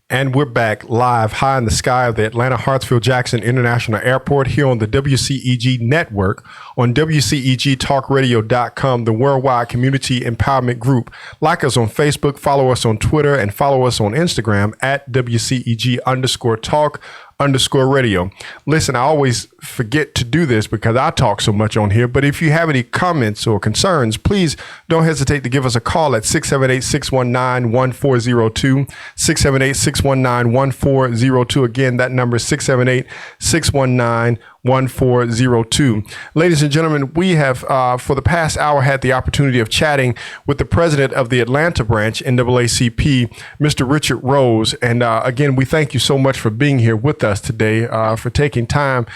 And we're back live high in the sky of the Atlanta Hartsfield-Jackson International Airport here on the WCEG network on WCEGTalkRadio.com, the worldwide community empowerment group. Like us on Facebook, follow us on Twitter, and follow us on Instagram at WCEG_talk_radio. Listen, I always forget to do this because I talk so much on here, but if you have any comments or concerns, please don't hesitate to give us a call at 678-619-1402, 678-619-1402. Again, that number is 678-619-1402. Ladies and gentlemen, we have for the past hour had the opportunity of chatting with the president of the Atlanta branch, NAACP, Mr. Richard Rose. And again, we thank you so much for being here with us today, for taking time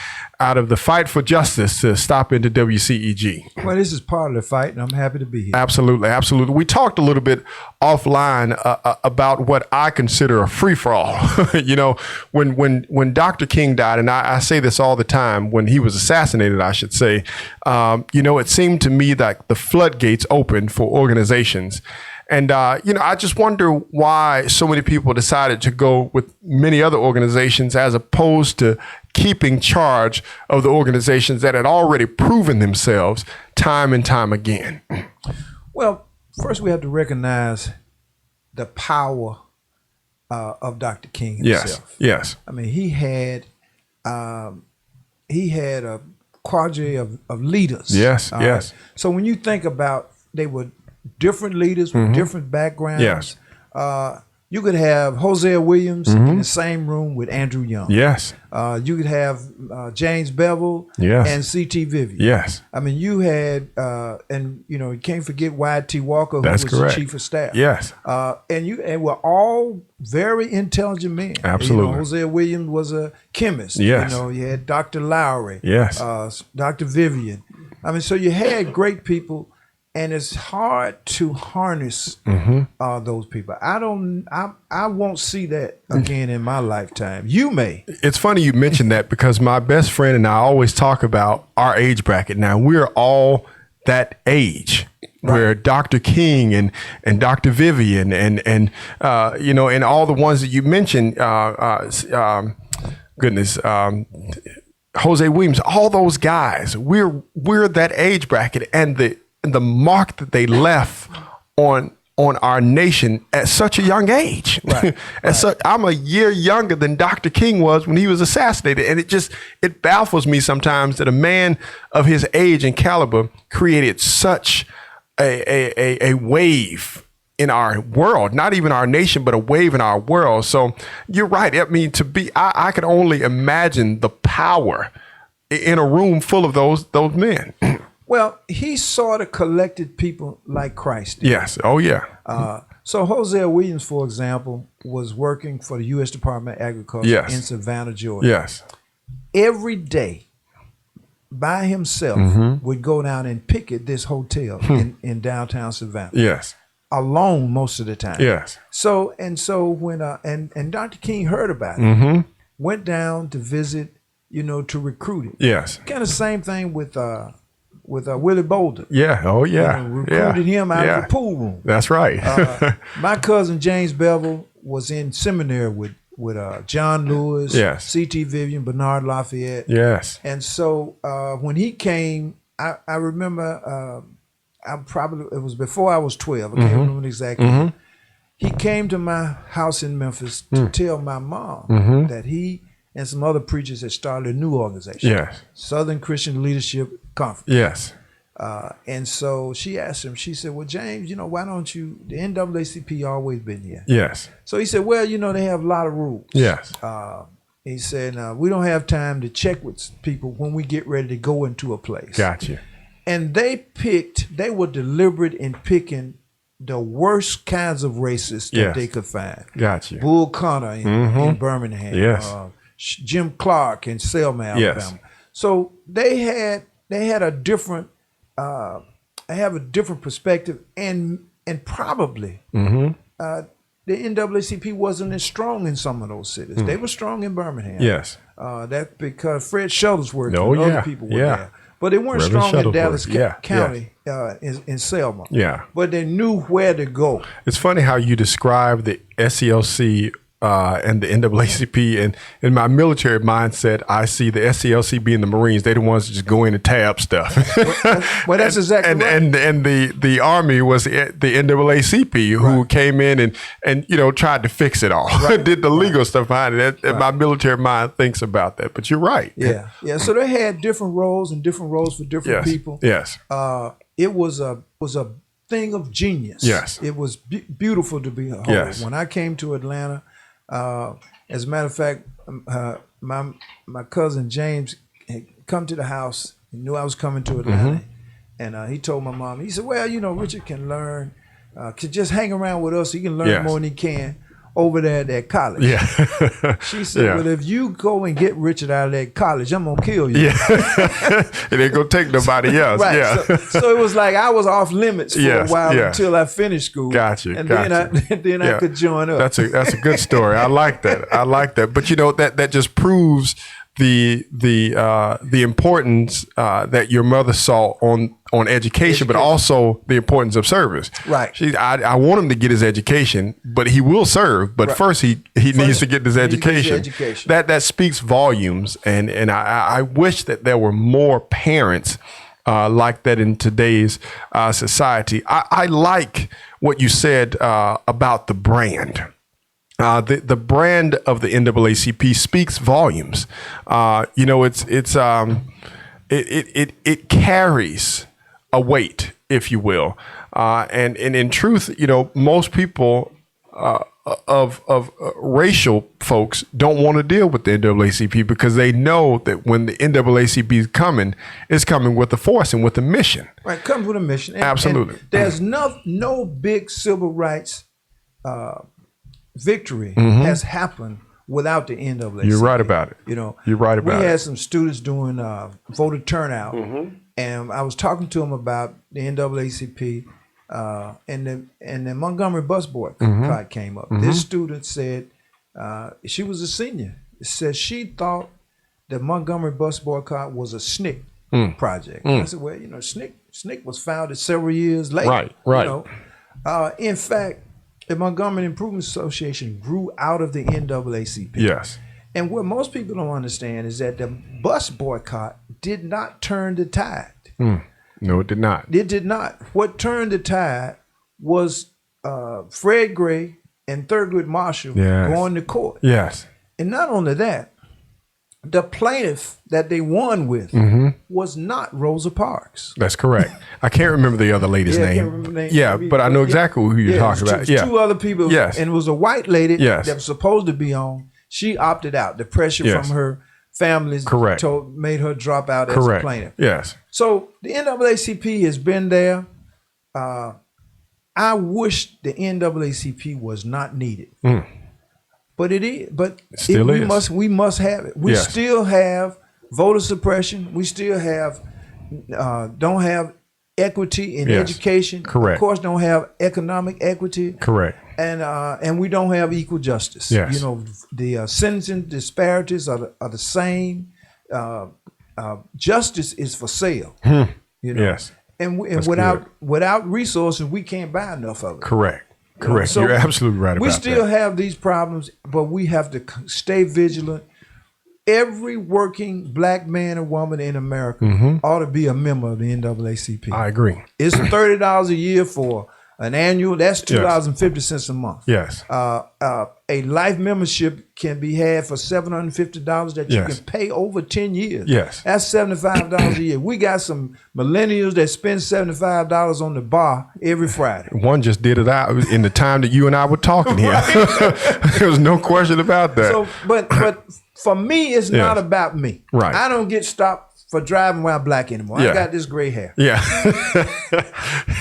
out of the fight for justice to stop into WCEG. Well, this is part of the fight, and I'm happy to be here. Absolutely, absolutely. We talked a little bit offline about what I consider a free-for-all. You know, when Dr. King died, and I say this all the time, when he was assassinated, I should say, you know, it seemed to me that the floodgates opened for organizations. And, you know, I just wonder why so many people decided to go with many other organizations as opposed to keeping charge of the organizations that had already proven themselves time and time again. Well, first we have to recognize the power of Dr. King himself. Yes. I mean, he had a cadre of leaders. Yes. Right? So when you think about, they were different leaders with different backgrounds. Yes. You could have Hosea Williams in the same room with Andrew Young. Yes. You could have James Bevel and C.T. Vivian. Yes. I mean, you had, and you know, you can't forget Y.T. Walker, who That's was correct. the chief of staff. Yes. And were all very intelligent men. Absolutely. You know, Hosea Williams was a chemist. Yes. You know, you had Dr. Lowry. Yes. Dr. Vivian. I mean, so you had great people. And it's hard to harness those people. I won't see that again in my lifetime. You may. It's funny you mentioned that because my best friend and I always talk about our age bracket. Now, we're all that age. Right. Where Dr. King and Dr. Vivian and you know, and all the ones that you mentioned, Jose Williams, all those guys, we're that age bracket, and the mark that they left on our nation at such a young age. Right. I'm a year younger than Dr. King was when he was assassinated. And it baffles me sometimes that a man of his age and caliber created such a wave in our world, not even our nation, but a wave in our world. So you're right. I mean, I could only imagine the power in a room full of those men. Well, he sort of collected people like Christ did. Yes. Oh, yeah. So Hosea Williams, for example, was working for the U.S. Department of Agriculture in Savannah, Georgia. Yes. Every day, by himself, would go down and picket this hotel in downtown Savannah. Yes. Alone most of the time. Yes. So when and Dr. King heard about it, went down to visit, you know, to recruit it. Yes. Kind of same thing with Willie Boulder. Yeah. Oh, yeah. You know, recruited him out of the pool room. That's right. My cousin James Bevel was in seminary with John Lewis, C.T. Vivian, Bernard Lafayette. Yes. And so when he came, I remember, it was before I was 12. I can't remember exactly. He came to my house in Memphis to tell my mom that he and some other preachers had started a new organization. Southern Christian Leadership Conference. And so she asked him, she said, well, James, you know, why don't you, the NAACP always been here. So he said, well, you know, they have a lot of rules. He said, we don't have time to check with people when we get ready to go into a place. Gotcha. And they were deliberate in picking the worst kinds of racists that they could find. Gotcha. Bull Connor in Birmingham. Jim Clark in Selma, Alabama. So they had a different perspective, and probably the NAACP wasn't as strong in some of those cities. They were strong in Birmingham. That because Fred Shuttlesworth and other people were there. But they weren't strong in Dallas County in Selma. But they knew where to go. It's funny how you describe the SCLC and the NAACP, and in my military mindset, I see the SCLC being the Marines. They're the ones that just go in and tab stuff. Well, that's exactly right. And the Army was the NAACP who came in and tried to fix it all, did the legal stuff behind it. And my military mind thinks about that. But you're right. Yeah. So they had different roles and different roles for different people. Yes. It was a thing of genius. Yes. It was beautiful to behold. Yes. When I came to Atlanta, as a matter of fact, my cousin James had come to the house. He knew I was coming to Atlanta, and he told my mom. He said, "Well, Richard can learn, could just hang around with us. He can learn more than he can over there at that college." Yeah. She said, "Well, if you go and get Richard out of that college, I'm gonna kill you." Yeah. It ain't gonna take nobody else. Right. Yeah. So it was like I was off limits for a while until I finished school. Gotcha. And then I could join up. That's a good story. I like that. But that just proves the importance that your mother saw on education, but also the importance of service. Right. I want him to get his education, but he will serve. But first, he needs to get his education. That speaks volumes, and I wish that there were more parents like that in today's society. I like what you said about the brand. The brand of the NAACP speaks volumes. It carries a weight, if you will, and in truth, most people of racial folks don't want to deal with the NAACP because they know that when the NAACP is coming, it's coming with a force and with a mission. Right, comes with a mission. Absolutely. And there's no big civil rights victory has happened without the NAACP. You're right about it. You're right about it. We had some students doing voter turnout, and I was talking to them about the NAACP, and the Montgomery bus boycott came up. This student said, she was a senior, said she thought the Montgomery bus boycott was a SNCC project. I said, well, SNCC was founded several years later. Right. In fact, the Montgomery Improvement Association grew out of the NAACP. Yes. And what most people don't understand is that the bus boycott did not turn the tide. No, it did not. It did not. What turned the tide was Fred Gray and Thurgood Marshall going to court. Yes. And not only that, the plaintiff that they won with was not Rosa Parks. That's correct. I can't remember the other lady's name. I can't remember the name. Yeah, but I know exactly who you're talking about. Two other people. Yes. And it was a white lady that was supposed to be on. She opted out. The pressure from her family made her drop out as a plaintiff. Yes. So the NAACP has been there. I wish the NAACP was not needed. But it is. But it still is. We must have it. We still have voter suppression. We still have don't have equity in education. Correct. Of course, don't have economic equity. Correct. And we don't have equal justice. Yes. The sentencing disparities are the same. Justice is for sale. Yes. And without resources, we can't buy enough of it. Correct. So you're absolutely right about that. We still have these problems, but we have to stay vigilant. Every working black man and woman in America ought to be a member of the NAACP. I agree. It's $30 a year for an annual. That's $2.50 a month. Yes. A life membership can be had for $750 that you can pay over 10 years. Yes. That's $75 a year. We got some millennials that spend $75 on the bar every Friday. One just did it out in the time that you and I were talking here. There was no question about that. So, but for me, it's not about me. Right. I don't get stopped for driving while black anymore. I got this gray hair. Yeah.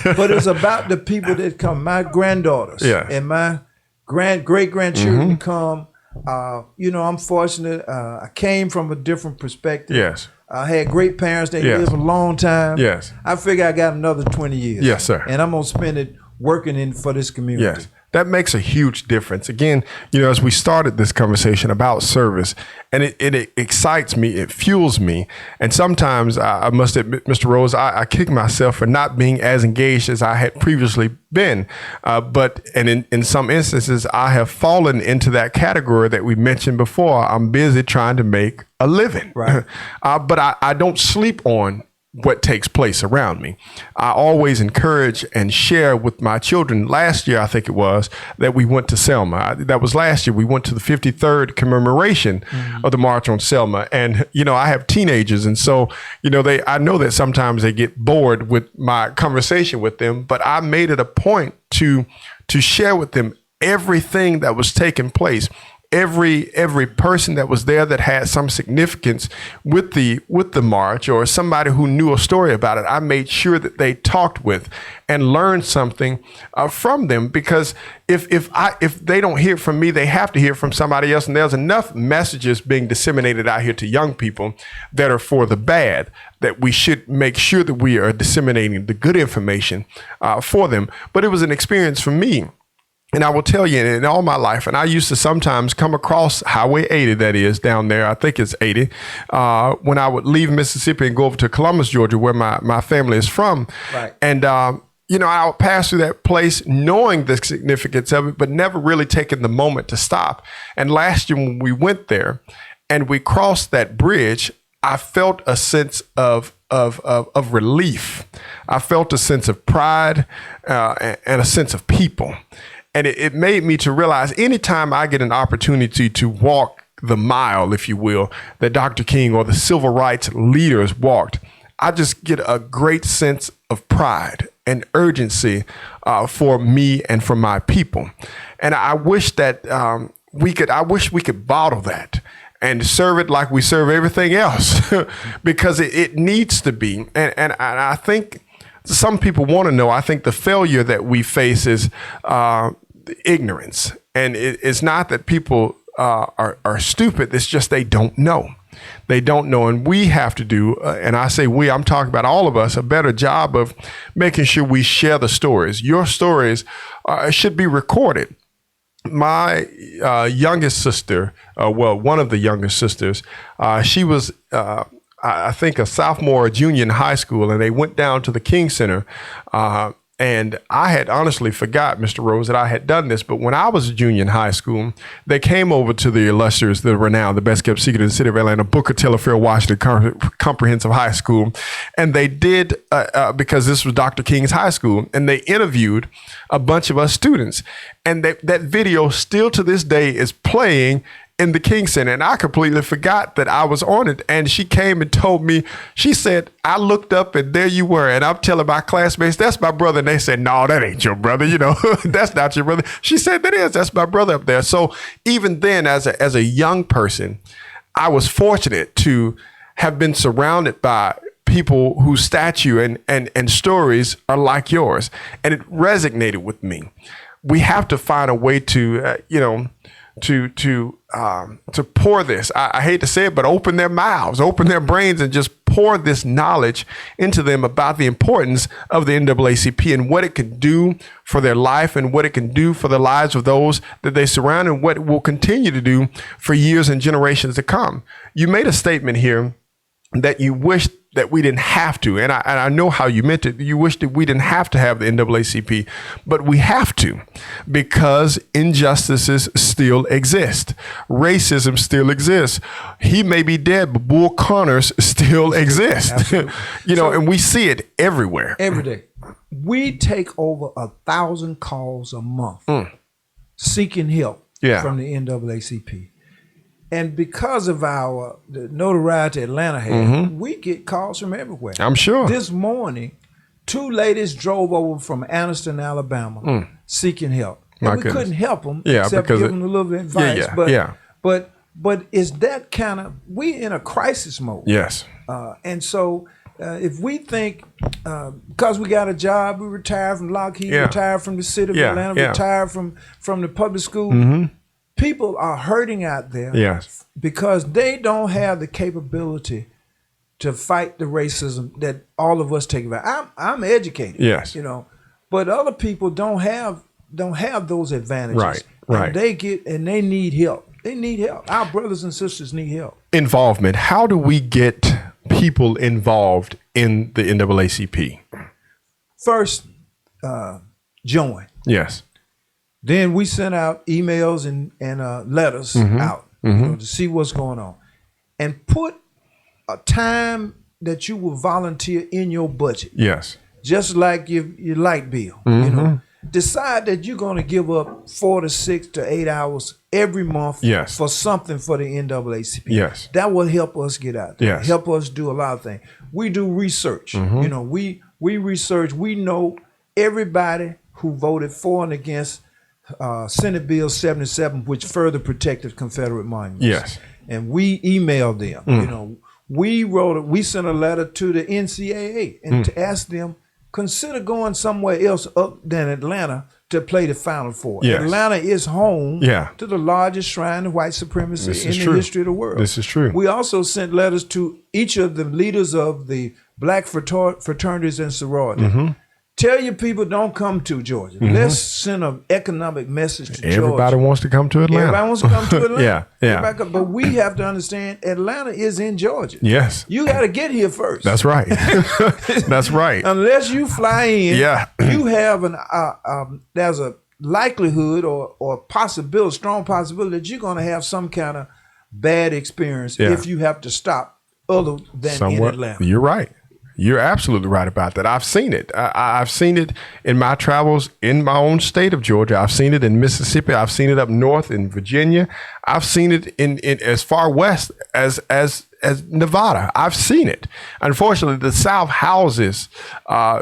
But it's about the people that come, my granddaughters and my great-grandchildren come. I'm fortunate. I came from a different perspective. Yes. I had great parents. They lived a long time. Yes. I figure I got another 20 years. Yes, sir. And I'm going to spend it working for this community. Yes. That makes a huge difference. Again, as we started this conversation about service, and it excites me, it fuels me. And sometimes I must admit, Mr. Rose, I kick myself for not being as engaged as I had previously been. But in some instances, I have fallen into that category that we mentioned before. I'm busy trying to make a living. Right. But I don't sleep on what takes place around me. I always encourage and share with my children. Last year, I think it was, that we went to Selma. That was last year. We went to the 53rd commemoration of the March on Selma. And, I have teenagers. And so, I know that sometimes they get bored with my conversation with them, but I made it a point to share with them everything that was taking place. Every person that was there that had some significance with the march, or somebody who knew a story about it, I made sure that they talked with and learned something from them. Because if they don't hear from me, they have to hear from somebody else. And there's enough messages being disseminated out here to young people that are for the bad, that we should make sure that we are disseminating the good information for them. But it was an experience for me. And I will tell you, in all my life, and I used to sometimes come across Highway 80, that is, down there, I think it's 80, when I would leave Mississippi and go over to Columbus, Georgia, where my family is from. Right. And, I would pass through that place knowing the significance of it, but never really taking the moment to stop. And last year when we went there and we crossed that bridge, I felt a sense of relief. I felt a sense of pride and a sense of people. And it made me to realize anytime I get an opportunity to walk the mile, if you will, that Dr. King or the civil rights leaders walked, I just get a great sense of pride and urgency for me and for my people. And I wish that we could bottle that and serve it like we serve everything else, because it needs to be. And I think some people want to know. I think the failure that we face is ignorance. And it's not that people are stupid. It's just they don't know. They don't know. And we have to do, and I say we, I'm talking about all of us, a better job of making sure we share the stories. Your stories should be recorded. My youngest sister, one of the youngest sisters, she was I think a sophomore or junior in high school, and they went down to the King Center. And I had honestly forgot, Mr. Rose, that I had done this. But when I was a junior in high school, they came over to the illustrious, the renowned, the best kept secret in the city of Atlanta, Booker T. LaFleur Washington Comprehensive High School. And they did, because this was Dr. King's high school, and they interviewed a bunch of us students. And that video still to this day is playing in the King Center. And I completely forgot that I was on it. And she came and told me, she said, I looked up and there you were. And I'm telling my classmates, that's my brother. And they said, no, that ain't your brother. That's not your brother. She said, that is, that's my brother up there. So even then, as a young person, I was fortunate to have been surrounded by people whose stature and stories are like yours. And it resonated with me. We have to find a way to, to pour this. I hate to say it, but open their mouths, open their brains, and just pour this knowledge into them about the importance of the NAACP and what it can do for their life and what it can do for the lives of those that they surround, and what it will continue to do for years and generations to come. You made a statement here that you wish that we didn't have to. And I know how you meant it. You wish that we didn't have to have the NAACP, but we have to, because injustices still exist. Racism still exists. He may be dead, but Bull Connors still exist. And we see it everywhere. Every day. We take over 1,000 calls a month seeking help from the NAACP. And because of the notoriety Atlanta has, we get calls from everywhere. I'm sure. This morning, 2 ladies drove over from Anniston, Alabama, seeking help. And we couldn't help them except give them a little bit of advice. But is that kind of, we in a crisis mode. Yes. And so if we think, because we got a job, we retired from Lockheed, retired from the city of Atlanta, retired from the public school, people are hurting out there because they don't have the capability to fight the racism that all of us take about. I'm educated, but other people don't have don't have those advantages. Right, right. And they need help. They need help. Our brothers and sisters need help. Involvement. How do we get people involved in the NAACP? First, join. Yes. Then we send out emails and letters out to see what's going on. And put a time that you will volunteer in your budget. Yes. Just like your light bill. You know, decide that you're going to give up 4 to 6 to 8 hours every month for something for the NAACP. Yes. That will help us get out there. Yes. Help us do a lot of things. We do research. You know, we research. We know everybody who voted for and against Senate Bill 77, which further protected Confederate monuments. Yes. And we emailed them. You know, we sent a letter to the NCAA and to ask them, consider going somewhere else up than Atlanta to play the Final Four. Yes. Atlanta is home to the largest shrine of white supremacy in the history of the world. This is true. We also sent letters to each of the leaders of the black fraternities and sororities. Tell your people don't come to Georgia. Let's send an economic message to Georgia. Everybody wants to come to Atlanta. Everybody wants to come to Atlanta. Yeah. But we have to understand Atlanta is in Georgia. Yes. You got to get here first. That's right. That's right. Unless you fly in, you have there's a likelihood or possibility, strong possibility that you're going to have some kind of bad experience if you have to stop other than in Atlanta. You're right. You're absolutely right about that. I've seen it. I've seen it in my travels in my own state of Georgia. I've seen it in Mississippi. I've seen it up north in Virginia. I've seen it in as far west as Nevada. I've seen it. Unfortunately, the South houses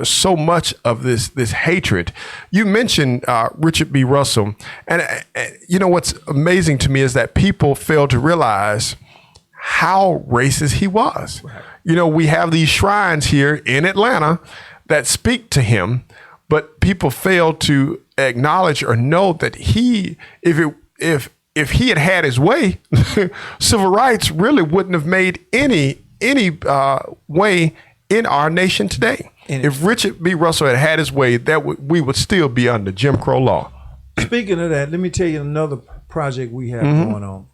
so much of this hatred. You mentioned Richard B. Russell, and you know what's amazing to me is that people fail to realize how racist he was. Right. You know, we have these shrines here in Atlanta that speak to him, but people fail to acknowledge or know that if he had had his way, civil rights really wouldn't have made any way in our nation today. And if Richard B. Russell had his way, we would still be under Jim Crow law. Speaking of that, let me tell you another project we have going on.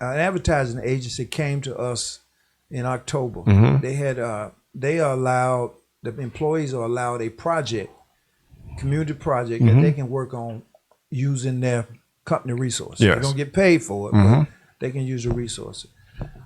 An advertising agency came to us in October. The employees are allowed a project, community project that they can work on using their company resources. They don't get paid for it, but they can use the resources.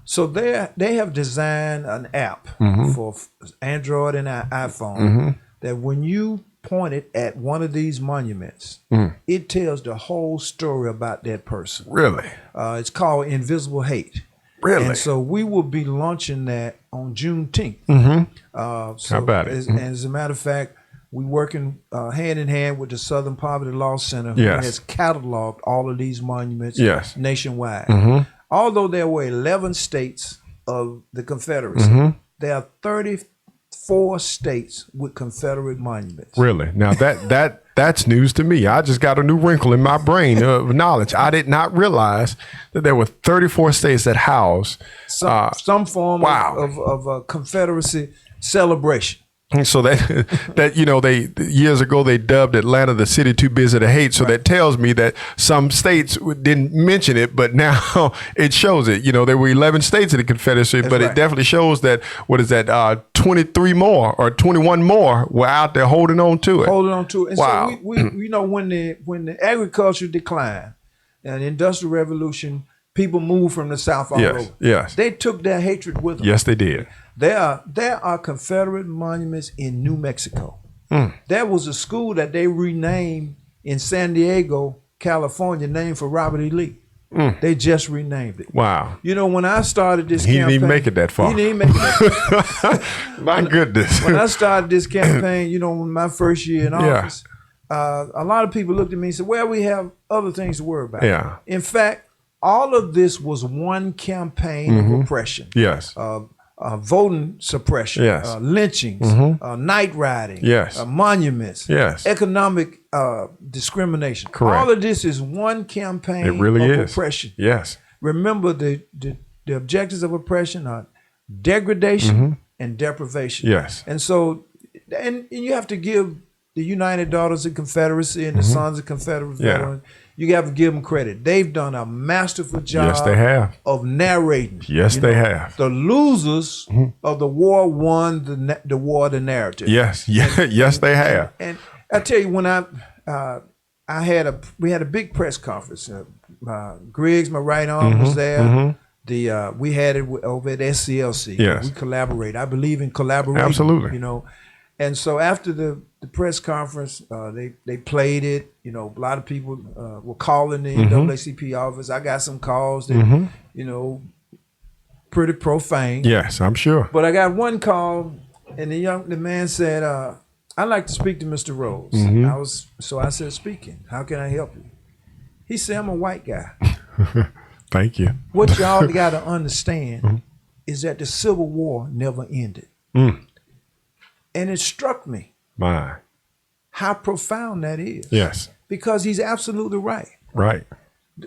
So they have designed an app for Android and iPhone that when you point it at one of these monuments, it tells the whole story about that person. Really? It's called Invisible Hate. Really? And so we will be launching that on Juneteenth. How about it? As a matter of fact, we're working hand in hand with the Southern Poverty Law Center, who has cataloged all of these monuments nationwide. Although there were 11 states of the Confederacy, there are 34 states with Confederate monuments. Really? Now that's news to me. I just got a new wrinkle in my brain of knowledge. I did not realize that there were 34 states that house some form of a Confederacy celebration. So that you know, they years ago they dubbed Atlanta the city too busy to hate. So that tells me that some states didn't mention it, but now it shows it. You know, there were 11 states in the Confederacy, but it definitely shows that 23 more or 21 more were out there holding on to it. And so we you know, when the agriculture declined and the Industrial Revolution, people moved from the South all over. Yes. They took their hatred with them. Yes, they did. There are Confederate monuments in New Mexico. There was a school that they renamed in San Diego, California, named for Robert E. Lee. They just renamed it. Wow. You know, when I started this campaign. He didn't even make it that far. He didn't make it that far. My goodness. When I started this campaign, you know, in my first year in office, a lot of people looked at me and said, well, we have other things to worry about. Yeah. In fact, all of this was one campaign of oppression. Yes. Voting suppression, lynchings, night riding, monuments, economic discrimination. Correct. All of this is one campaign of oppression. Yes. Remember, the objectives of oppression are degradation and deprivation. Yes. And so, and you have to give the United Daughters of Confederacy and the Sons of Confederate Veterans, you got to give them credit. They've done a masterful job. Yes, they have. Of narrating. Yes, they have. The losers of the war won the war, the narrative. Yes, yes, they have. And I tell you, when we had a big press conference. Griggs, my right arm, was there. We had it over at SCLC. Yes. We collaborate. I believe in collaboration. Absolutely. You know, and so after the press conference, they played it. You know, a lot of people were calling the WCEG office. I got some calls that, you know, pretty profane. Yes, I'm sure. But I got one call, and the man said, "I'd like to speak to Mr. Rose." I said, "Speaking. How can I help you?" He said, "I'm a white guy." Thank you. What y'all got to understand is that the Civil War never ended. And it struck me how profound that is. Yes. Because he's absolutely right. Right.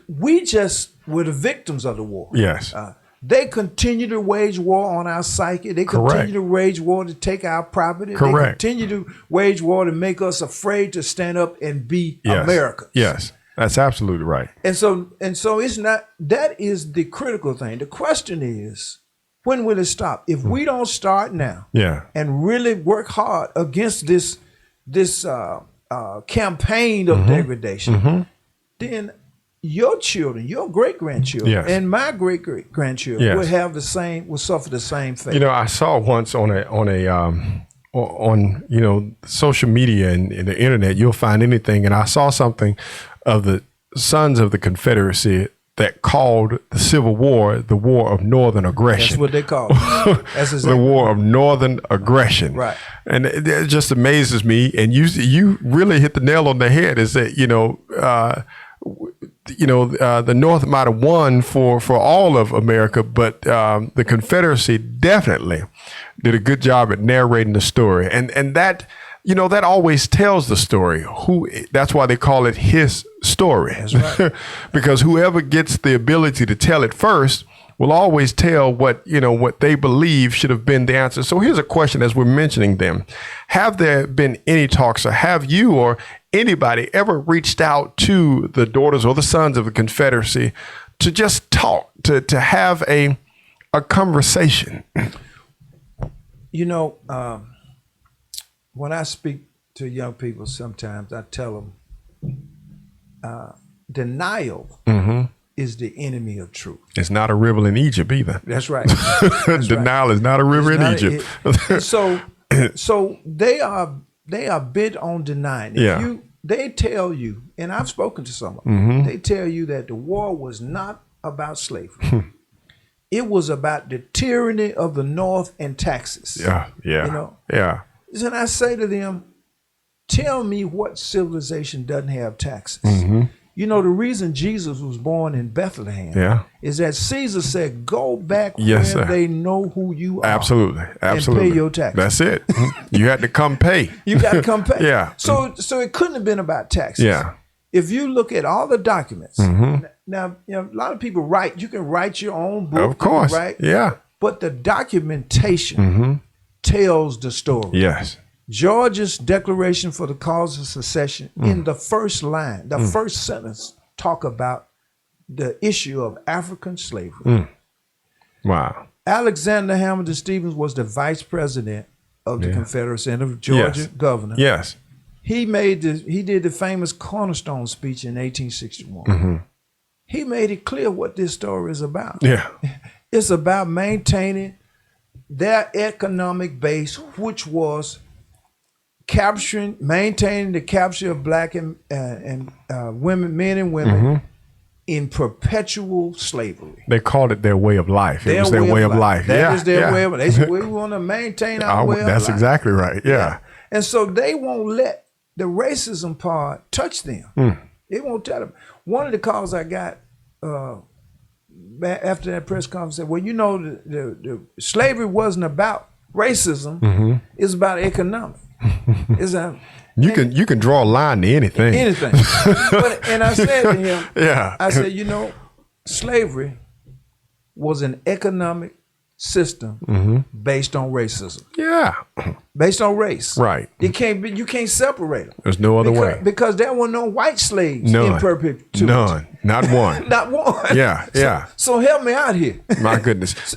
We just were the victims of the war. Yes. They continue to wage war on our psyche. They continue to wage war to take our property. Correct. They continue to wage war to make us afraid to stand up and be Americans. Yes. That's absolutely right. And so it's not, that is the critical thing. The question is, when will it stop? If we don't start now and really work hard against this campaign of degradation, then your children, your great-grandchildren, and my great-grandchildren will suffer the same fate. You know, I saw once on you know, social media and the internet, you'll find anything, and I saw something of the Sons of the Confederacy that called the Civil War the War of Northern Aggression. That's what they call it. That's exactly the War of Northern Aggression. Right. And it just amazes me. And you really hit the nail on the head. Is that the North might have won for all of America, but the Confederacy definitely did a good job at narrating the story. And that, you know, that always tells the story. That's why they call it his story. That's right. Because whoever gets the ability to tell it first will always tell what they believe should have been the answer. So here's a question as we're mentioning them. Have there been any talks, or have you or anybody ever reached out to the daughters or the sons of the Confederacy to just talk, to have a conversation? You know, when I speak to young people, sometimes I tell them denial is the enemy of truth. It's not a river in Egypt either. That's right. Denial is not a river in Egypt. So they are bent on denying. They tell you, and I've spoken to some of them, they tell you that the war was not about slavery. It was about the tyranny of the North and taxes. And I say to them, tell me what civilization doesn't have taxes. You know, the reason Jesus was born in Bethlehem is that Caesar said, go back where they know who you are. Absolutely. And pay your taxes. That's it. You had to come pay. You got to come pay. So it couldn't have been about taxes. If you look at all the documents, now, you know, a lot of people write, you can write your own book. Of course. Right? But the documentation tells the story. Georgia's Declaration for the Cause of Secession, in the first line, the first sentence, talk about the issue of African slavery. Wow. Alexander Hamilton Stevens was the vice president of the Confederacy and of Georgia governor. He did the famous Cornerstone speech in 1861. He made it clear what this story is about. It's about maintaining their economic base, which was maintaining the capture of black and women, men and women in perpetual slavery. They called it their way of life. It was their way of life. That is their way of life. They said, we want to maintain our way of life. That's exactly right. And so they won't let the racism part touch them. They won't tell them. One of the calls I got after that press conference said, well, you know, the slavery wasn't about racism. It's about economics. You can draw a line to anything. And I said to him, I said, you know, slavery was an economic system based on racism. Yeah. Based on race. Right. You can't separate them. There's no other way. Because there were no white slaves None. in perpetuity. None. Not one. Not one. Yeah. So help me out here. My goodness.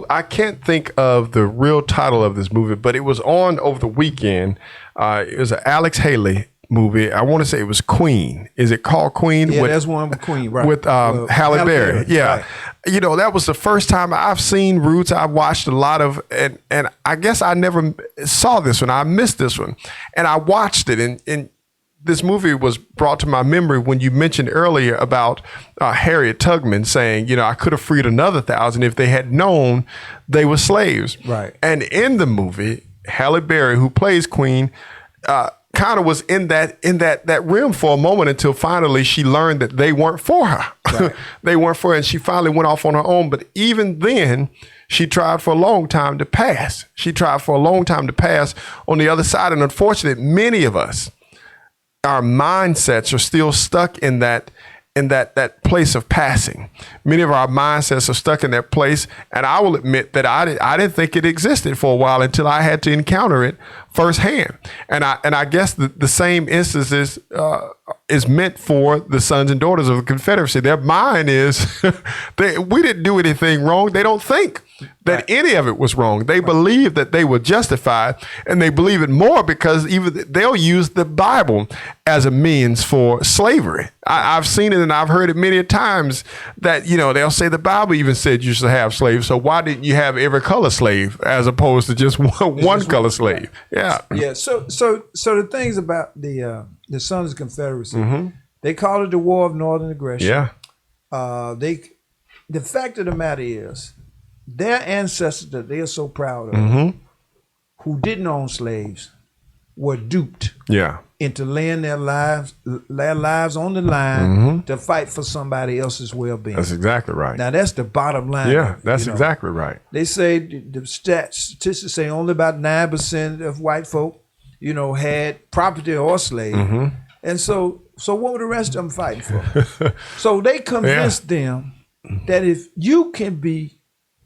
I can't think of the real title of this movie, but it was on over the weekend. It was an Alex Haley movie. I want to say it was Queen. Is it called Queen? Yeah, that's one with Queen, right? With Halle Berry. Yeah. Right. You know, that was the first time I've seen Roots. I've watched a lot of, and I guess I never saw this one. I missed this one. And I watched it, and this movie was brought to my memory when you mentioned earlier about Harriet Tubman saying, you know, I could have freed another 1,000 if they had known they were slaves. Right. And in the movie, Halle Berry, who plays Queen, kind of was in that realm for a moment until finally she learned that they weren't for her. Right. They weren't for her, and she finally went off on her own. But even then, she tried for a long time to pass. On the other side. And unfortunately, many of us, our mindsets are still stuck in that place of passing. Many of our mindsets are stuck in that place. And I will admit that I didn't think it existed for a while until I had to encounter it firsthand. And I guess the same instances is meant for the sons and daughters of the Confederacy. Their mind is, we didn't do anything wrong. They don't think that any of it was wrong. They believe that they were justified, and they believe it more because even they'll use the Bible as a means for slavery. I've seen it and I've heard it many times that, you know, they'll say the Bible even said you should have slaves. So why didn't you have every color slave as opposed to just one color slave? Yeah. Yeah. So the things about the Sons of Confederacy, they call it the War of Northern Aggression. Yeah. The fact of the matter is, their ancestors that they are so proud of, who didn't own slaves, were duped into laying their lives on the line to fight for somebody else's well-being. That's exactly right. Now, that's the bottom line. Yeah, that's exactly right. They say, the statistics say only about 9% of white folk, you know, had property or slave. And so what were the rest of them fighting for? So they convinced them that if you can be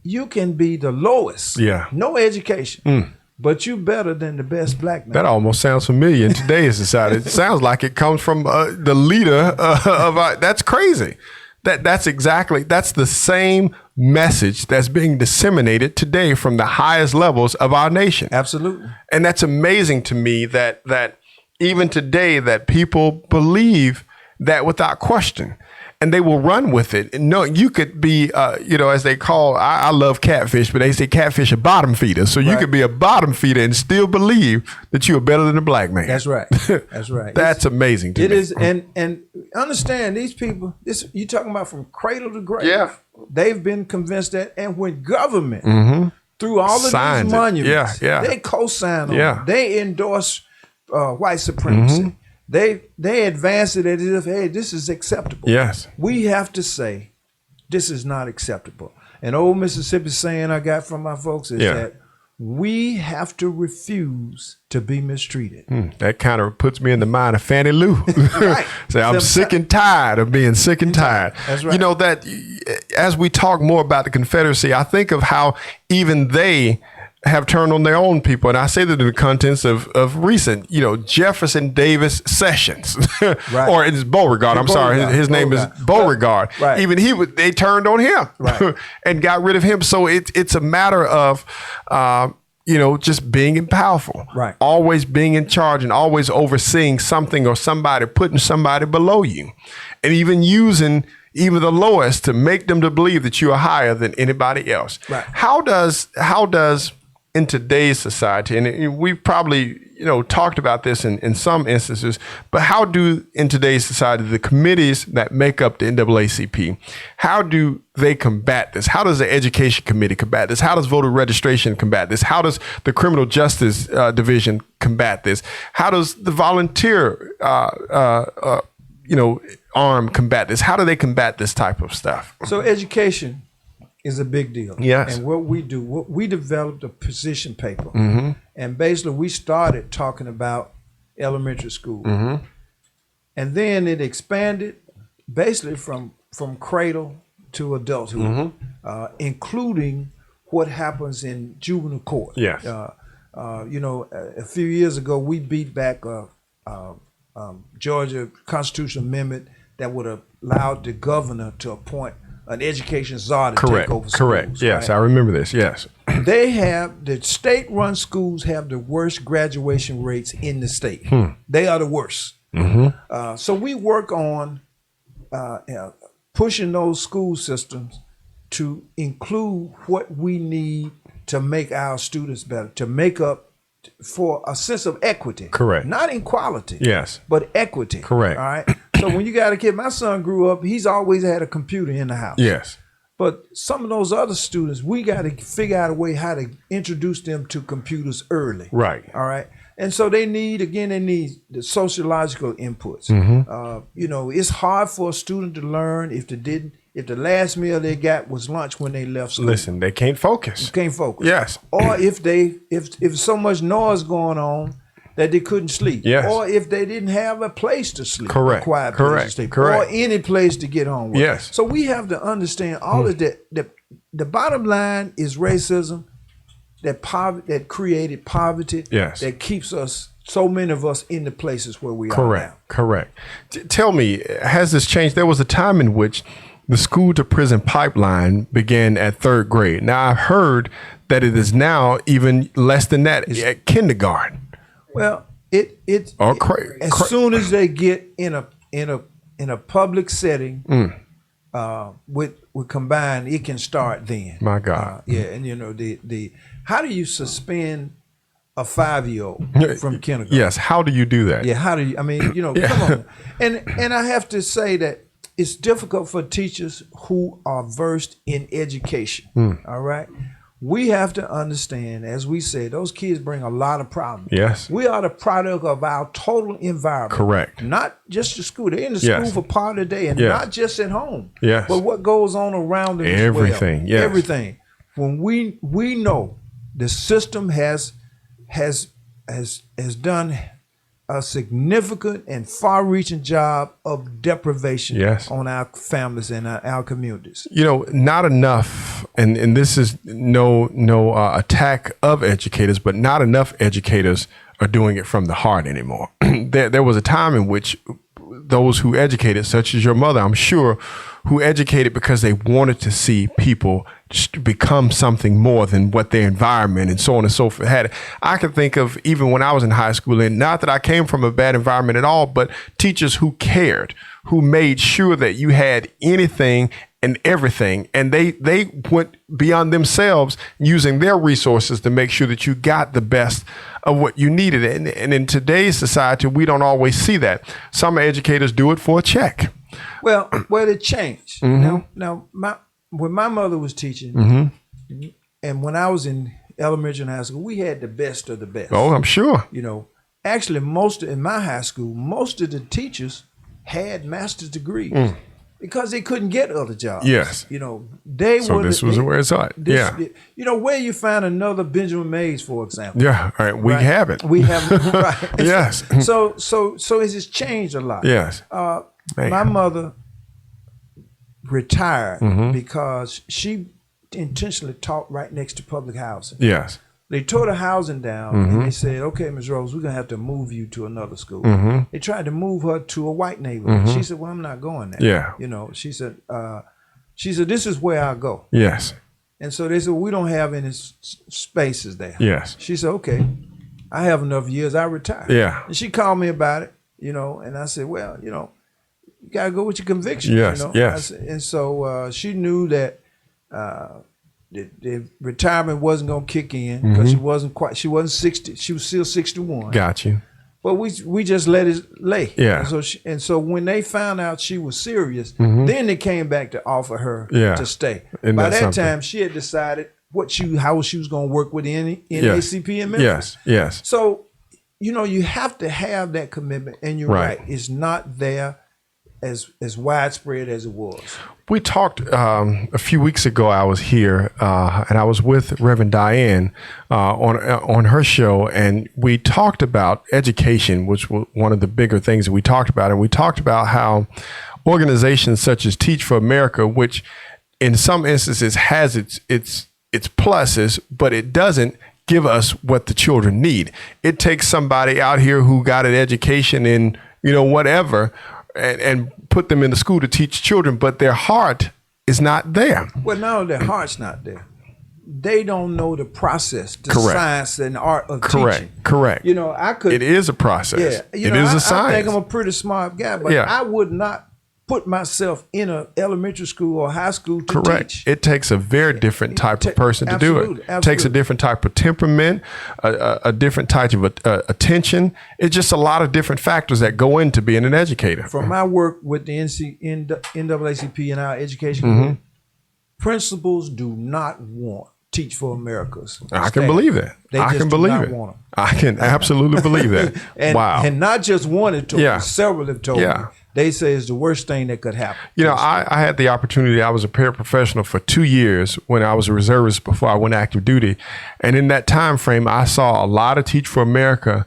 the lowest, no education, but you better than the best black man. That almost sounds familiar in today's society. It sounds like it comes from the leader of our, that's crazy. That's the same message that's being disseminated today from the highest levels of our nation. Absolutely. And that's amazing to me that even today that people believe that without question. And they will run with it. No, you could be, as they call, I love catfish, but they say catfish are bottom feeders. So you could be a bottom feeder and still believe that you are better than a black man. That's right. That's right. That's amazing to me. It is, and understand these people, you're talking about from cradle to grave. Yeah. They've been convinced that, and when government, through all of these monuments, they co-sign on it. They endorse white supremacy. They advance it as if, hey, this is acceptable. Yes. We have to say, this is not acceptable. And old Mississippi saying I got from my folks is that we have to refuse to be mistreated. That kind of puts me in the mind of Fannie Lou. Right. Say, I'm sick and tired of being sick and tired. That's right. You know, that as we talk more about the Confederacy, I think of how even they have turned on their own people. And I say that in the contents of recent, Jefferson Davis Sessions, right. or it's Beauregard. I'm sorry. His name is Beauregard. Right. Even they turned on him and got rid of him. So it's a matter of, just being powerful, right. Always being in charge and always overseeing something or somebody, putting somebody below you, and even using even the lowest to make them to believe that you are higher than anybody else. Right. How does in today's society, and we've probably talked about this in some instances, but how do in today's society the committees that make up the NAACP, how do they combat this? How does the Education Committee combat this? How does voter registration combat this? How does the Criminal Justice Division combat this? How does the volunteer arm combat this? How do they combat this type of stuff? So education is a big deal. Yes. And what we developed a position paper. Mm-hmm. And basically we started talking about elementary school. Mm-hmm. And then it expanded basically from cradle to adulthood, including what happens in juvenile court. Yes. You know, a few years ago, we beat back a Georgia constitutional amendment that would have allowed the governor to appoint an education czar to take over schools. Correct. Yes, right? I remember this. Yes. The state-run schools have the worst graduation rates in the state. They are the worst. So we work on pushing those school systems to include what we need to make our students better, to make up for a sense of equity. Correct. Not equality. Yes. But equity. Correct. All right. So when you got a kid, my son grew up, he's always had a computer in the house. Yes. But some of those other students, we got to figure out a way how to introduce them to computers early. Right. All right. And so they need the sociological inputs. You know, it's hard for a student to learn if the last meal they got was lunch when they left school. Listen, they can't focus. Can't focus. Yes. Or if so much noise going on that they couldn't sleep. Yes. Or if they didn't have a place to sleep. Correct. A quiet place to sleep. Correct. Or any place to get home with. Yes. So we have to understand all of that. The bottom line is racism that created poverty. Yes. That keeps us, so many of us, in the places where we are now. Correct. Tell me, has this changed? There was a time in which the school to prison pipeline began at 3rd grade. Now I've heard that it is now even less than that, at kindergarten. Well, as soon as they get in a public setting with combined, it can start then. My God. And you know how do you suspend a 5-year-old from kindergarten? Yes. How do you do that? Yeah. How do you? I mean, you know, come on. And I have to say that it's difficult for teachers who are versed in education. All right. We have to understand, as we said, those kids bring a lot of problems. Yes. We are the product of our total environment. Correct. Not just the school. They're in the school for part of the day, and not just at home. Yes. But what goes on around them everything. As well. Yes. Everything. When we know the system has done a significant and far-reaching job of deprivation on our families and our communities. You know, not enough, and this is no attack of educators, but not enough educators are doing it from the heart anymore. There was a time in which those who educated, such as your mother, I'm sure, who educated because they wanted to see people become something more than what their environment and so on and so forth had. I can think of even when I was in high school, and not that I came from a bad environment at all, but teachers who cared, who made sure that you had anything and everything. And they went beyond themselves using their resources to make sure that you got the best of what you needed. And in today's society, we don't always see that. Some educators do it for a check. Well, it changed. Now, when my mother was teaching, and when I was in elementary and high school, we had the best of the best. Oh, I'm sure. You know, actually, in my high school, most of the teachers had master's degrees because they couldn't get other jobs. Yes. You know, this was where it's at. You know, where you find another Benjamin Mays, for example. Yeah. All right. We have it. We have it. Right. Yes. So it has changed a lot. Yes. My mother retired because she intentionally taught right next to public housing. Yes. They tore the housing down and they said, "Okay, Ms. Rose, we're going to have to move you to another school." They tried to move her to a white neighborhood. She said, "Well, I'm not going there." Yeah. You know, she said, "This is where I go." Yes. And so they said, "We don't have any spaces there." Yes. She said, "Okay, I have enough years. I retire." Yeah. And she called me about it, you know, and I said, "Well, you know, you got to go with your convictions." Yes. You know? Yes. And so she knew that the retirement wasn't going to kick in because she wasn't 60. She was still 61. Got you. But we just let it lay. Yeah. And so when they found out she was serious, then they came back to offer her to stay. And by that time, she had decided how she was going to work with the NAACP in Memphis. Yes. Yes. So, you know, you have to have that commitment, and you're right. It's not there as widespread as it was. We talked a few weeks ago. I was here and I was with Reverend Diane on her show, and we talked about education, which was one of the bigger things that we talked about. And we talked about how organizations such as Teach for America, which in some instances has its its pluses, but it doesn't give us what the children need. It takes somebody out here who got an education in, whatever, and put them in the school to teach children, but their heart is not there. Well, no, their heart's not there. They don't know the process, the Correct. science and art of teaching. Correct. It is a process. Yeah. It is a science. I think I'm a pretty smart guy, but I would not put myself in an elementary school or high school to teach. It takes a very different type of person to do it. Absolutely. It takes a different type of temperament, a different type of attention. It's just a lot of different factors that go into being an educator. From my work with the NAACP and our education group, principals do not want Teach for America's I can believe that. I can believe it. I can absolutely believe that. Wow. And not just one have told me, several have told me. They say it's the worst thing that could happen. I had the opportunity. I was a paraprofessional for 2 years when I was a reservist before I went active duty. And in that time frame, I saw a lot of Teach for America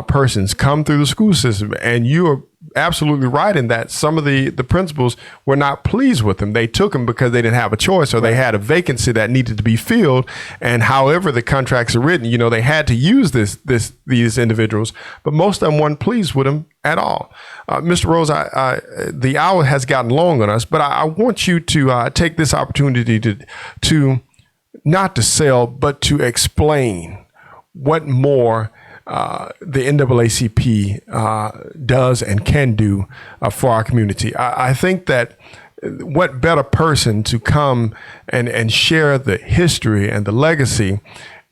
persons come through the school system. And you are absolutely right in that some of the principals were not pleased with them. They took them because they didn't have a choice, or they had a vacancy that needed to be filled. And however the contracts are written, they had to use these individuals, but most of them weren't pleased with them at all. Mr. Rose, the hour has gotten long on us, but I want you to take this opportunity to not to sell, but to explain what more the NAACP does and can do for our community. I think that what better person to come and share the history and the legacy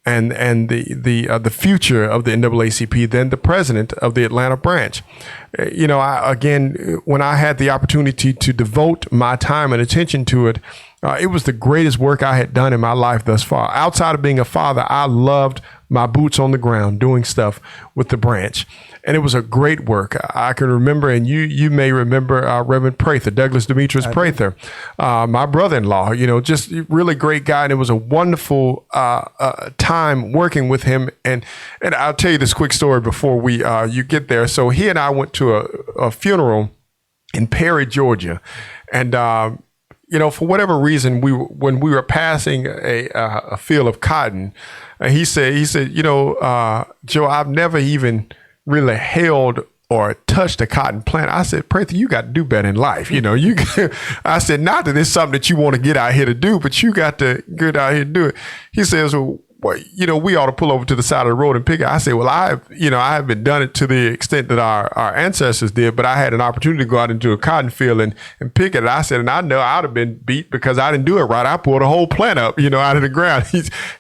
and the future of the NAACP than the president of the Atlanta branch. When I had the opportunity to devote my time and attention to it, it was the greatest work I had done in my life thus far. Outside of being a father, I loved my boots on the ground doing stuff with the branch. And it was a great work. I can remember, and you may remember Reverend Prather, Douglas Demetrius Prather, my brother-in-law, just really great guy. And it was a wonderful time working with him. And I'll tell you this quick story before you get there. So he and I went to a funeral in Perry, Georgia. And for whatever reason, when we were passing a field of cotton, he said, Joe, I've never even really held or touched a cotton plant. I said, Prather, you got to do better in life. I said, not that it's something that you want to get out here to do, but you got to get out here and do it. He says, well, we ought to pull over to the side of the road and pick it. I said, well, I haven't done it to the extent that our ancestors did, but I had an opportunity to go out into a cotton field and pick it. I said, and I know I'd have been beat because I didn't do it right. I pulled a whole plant up, out of the ground.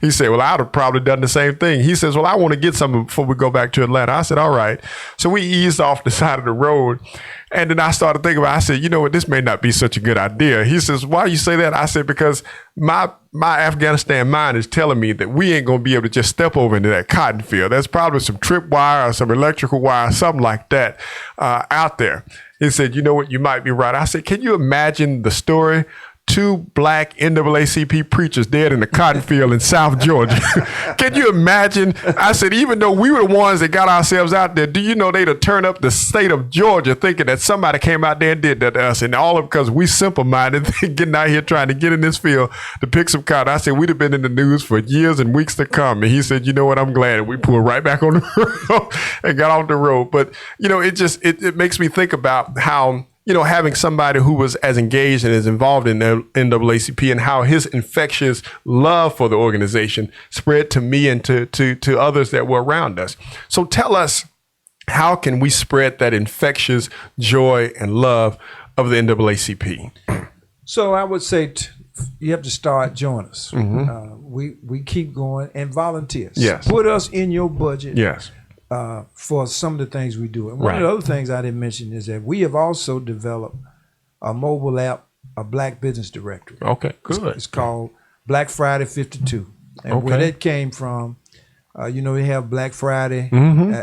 He said, well, I'd have probably done the same thing. He says, well, I want to get something before we go back to Atlanta. I said, all right. So we eased off the side of the road. And then I started thinking about it. I said, you know what, this may not be such a good idea. He says, why you say that? I said, because my Afghanistan mind is telling me that we ain't going to be able to just step over into that cotton field. There's probably some tripwire or some electrical wire, something like that out there. He said, you know what, you might be right. I said, can you imagine the story? 2 black NAACP preachers dead in the cotton field in South Georgia. Can you imagine? I said, even though we were the ones that got ourselves out there, do you know they'd have turned up the state of Georgia thinking that somebody came out there and did that to us? And all of because we simple-minded, getting out here trying to get in this field to pick some cotton. I said, we'd have been in the news for years and weeks to come. And he said, you know what, I'm glad. And we pulled right back on the road and got off the road. But, it makes me think about how, having somebody who was as engaged and as involved in the NAACP and how his infectious love for the organization spread to me and to others that were around us. So tell us, how can we spread that infectious joy and love of the NAACP? So I would say you have to start joining us. Mm-hmm. We keep going and volunteers. Yes. Put us in your budget. Yes. For some of the things we do. And one of the other things I didn't mention is that we have also developed a mobile app, a Black Business Directory. Okay, good. It's called Black Friday 52. And where that came from, we have Black Friday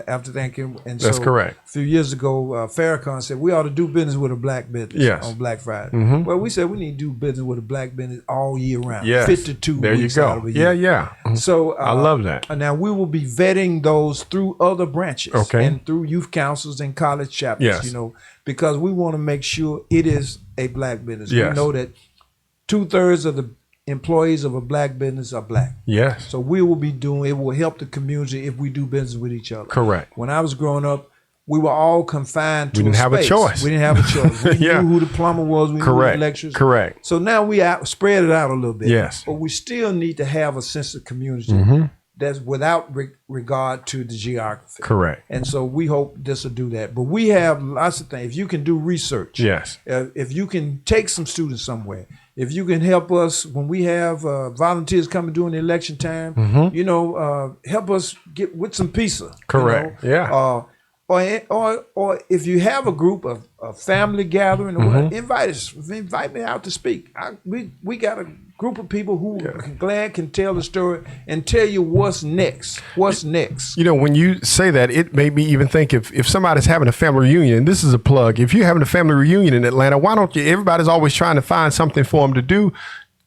after Thanksgiving. And that's correct. A few years ago, Farrakhan said we ought to do business with a black business on Black Friday. Mm-hmm. Well, we said we need to do business with a black business all year round. Yes. 52 there weeks you go. out of a year. Yeah. Mm-hmm. So I love that. Now we will be vetting those through other branches and through youth councils and college chapters, because we want to make sure it is a black business. Yes. We know that 2/3 of the employees of a black business are black. Yes. So we will be doing, it will help the community if we do business with each other. Correct. When I was growing up, we were all confined to We didn't have a space. choice. We didn't have a choice. We Yeah. knew who the plumber was. We knew who the lecturers. Correct. So now we spread it out a little bit. Yes. But we still need to have a sense of community that's without regard to the geography. Correct. And so we hope this will do that. But we have lots of things. If you can do research. Yes. If you can take some students somewhere. If you can help us when we have volunteers coming during the election time, help us get with some pizza. Correct. Yeah. Or if you have a group of family gathering, invite us. Invite me out to speak. We got a group of people who can tell the story and tell you what's next. What's next? When you say that, it made me even think if somebody's having a family reunion, and this is a plug, if you're having a family reunion in Atlanta, why don't you, everybody's always trying to find something for them to do.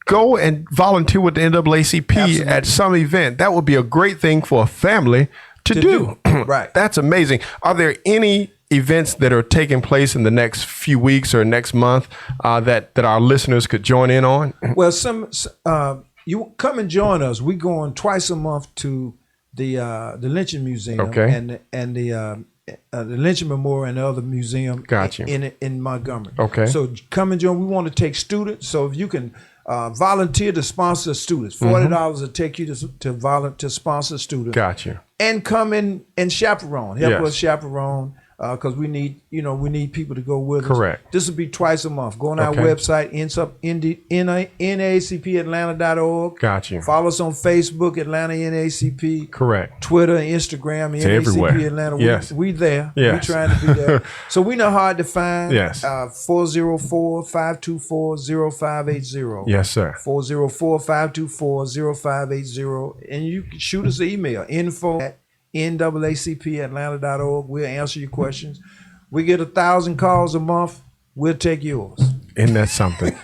Go and volunteer with the NAACP Absolutely. at some event. That would be a great thing for a family to do. Right. That's amazing. Are there any events that are taking place in the next few weeks or next month that our listeners could join in on? Well, you come and join us. We going twice a month to the Lynching Museum and the Lynching Memorial and the other museum in Montgomery. Okay. So come and join. We want to take students. So if you can volunteer to sponsor students, $40 will take you to sponsor students. Got you. And come in and chaperone. Help us chaperone. Because we need people to go with us. Correct. This will be twice a month. Go on our website, NAACPAtlanta.org. Got you. Follow us on Facebook, Atlanta NAACP. Correct. Twitter, Instagram, It's NAACP everywhere. Atlanta. Yes. We there. Yes. We're trying to be there. So we know hard to find. Yes. 404-524-0580. Yes, sir. 404-524-0580. And you can shoot us an email, info@NAACPAtlanta.org. We'll answer your questions. We get 1,000 calls a month. We'll take yours. Isn't that something?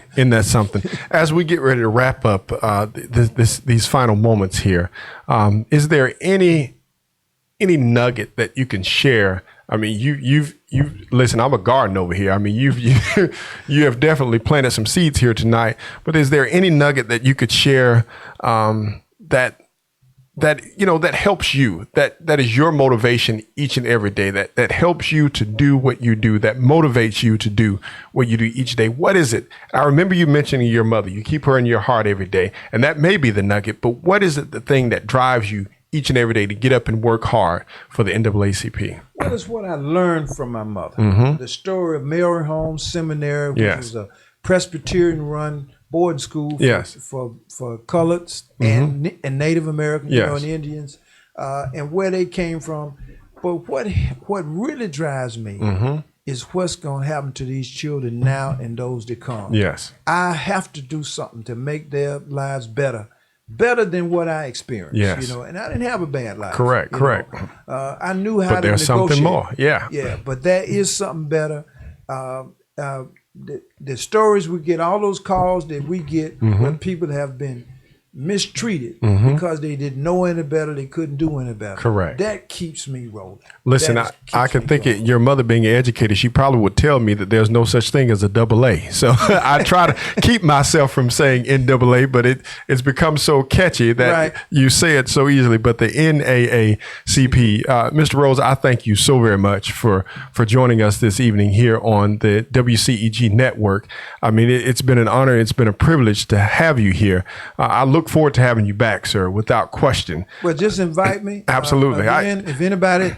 As we get ready to wrap up these final moments here, is there any nugget that you can share? I mean, you've listen. I'm a garden over here. I mean, you have definitely planted some seeds here tonight. But is there any nugget that you could share that helps you, that is your motivation each and every day, that helps you to do what you do, that motivates you to do what you do each day? What is it? I remember you mentioning your mother. You keep her in your heart every day, and that may be the nugget, but what is it, the thing that drives you each and every day to get up and work hard for the NAACP? Well, it's what I learned from my mother. The story of Mary Holmes Seminary, which was a Presbyterian-run boarding school for coloreds and Native Americans, and Indians, and where they came from. But what really drives me is what's going to happen to these children now and those that come. Yes. I have to do something to make their lives better than what I experienced. Yes. And I didn't have a bad life. Correct. I knew how to negotiate. But there's something more. Yeah, but there is something better. The stories we get, all those calls that we get when people have been mistreated because they didn't know any better, they couldn't do any better. Correct. That keeps me rolling. Listen, I can think it, your mother being an educator, she probably would tell me that there's no such thing as a AA. So I try to keep myself from saying NAA, but it's become so catchy that you say it so easily. But the NAACP, Mr. Rose, I thank you so very much for joining us this evening here on the WCEG network. I mean, it's been an honor. It's been a privilege to have you here. I look forward to having you back, sir, without question. Well, just invite me. Absolutely. If anybody,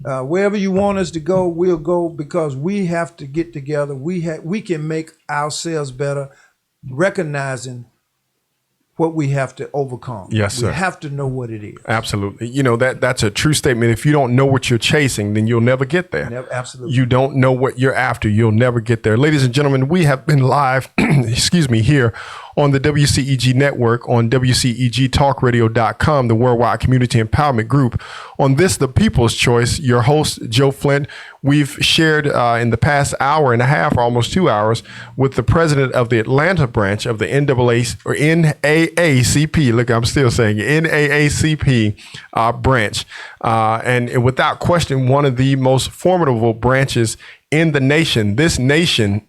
wherever you want us to go, we'll go, because we have to get together. We can make ourselves better, recognizing what we have to overcome. Yes, sir. We have to know what it is. Absolutely. That's a true statement. If you don't know what you're chasing, then you'll never get there. Absolutely. You don't know what you're after, you'll never get there. Ladies and gentlemen, we have been live, here on the WCEG network, on WCEGTalkRadio.com, the Worldwide Community Empowerment Group. On this, The People's Choice, your host, Joe Flint. We've shared in the past hour and a half, or almost 2 hours, with the president of the Atlanta branch of the NAACP. Look, I'm still saying NAACP branch. And without question, one of the most formidable branches in the nation. This nation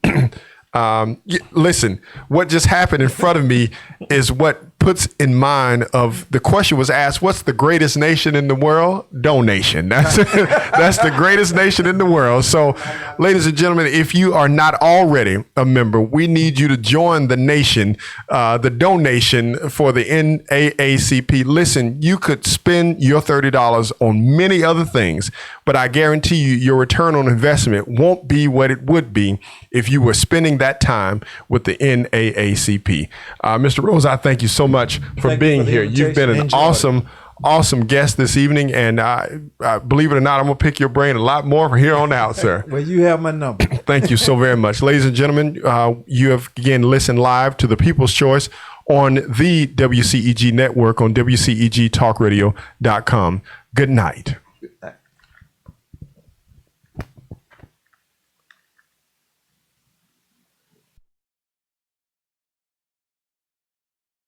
Listen, what just happened in front of me is what puts in mind of the question was asked, what's the greatest nation in the world? Donation. That's that's the greatest nation in the world. So, ladies and gentlemen, if you are not already a member, we need you to join the nation, the donation for the NAACP. Listen, you could spend your $30 on many other things, but I guarantee you your return on investment won't be what it would be if you were spending that time with the NAACP. Mr. Rose, I thank you so much for being here. You've been an awesome guest this evening, and believe it or not, I'm gonna pick your brain a lot more from here on out, sir. Well, you have my number. Thank you so very much. Ladies and gentlemen, you have again listened live to the People's Choice on the WCEG network on WCEGtalkradio.com. Good night. Good night.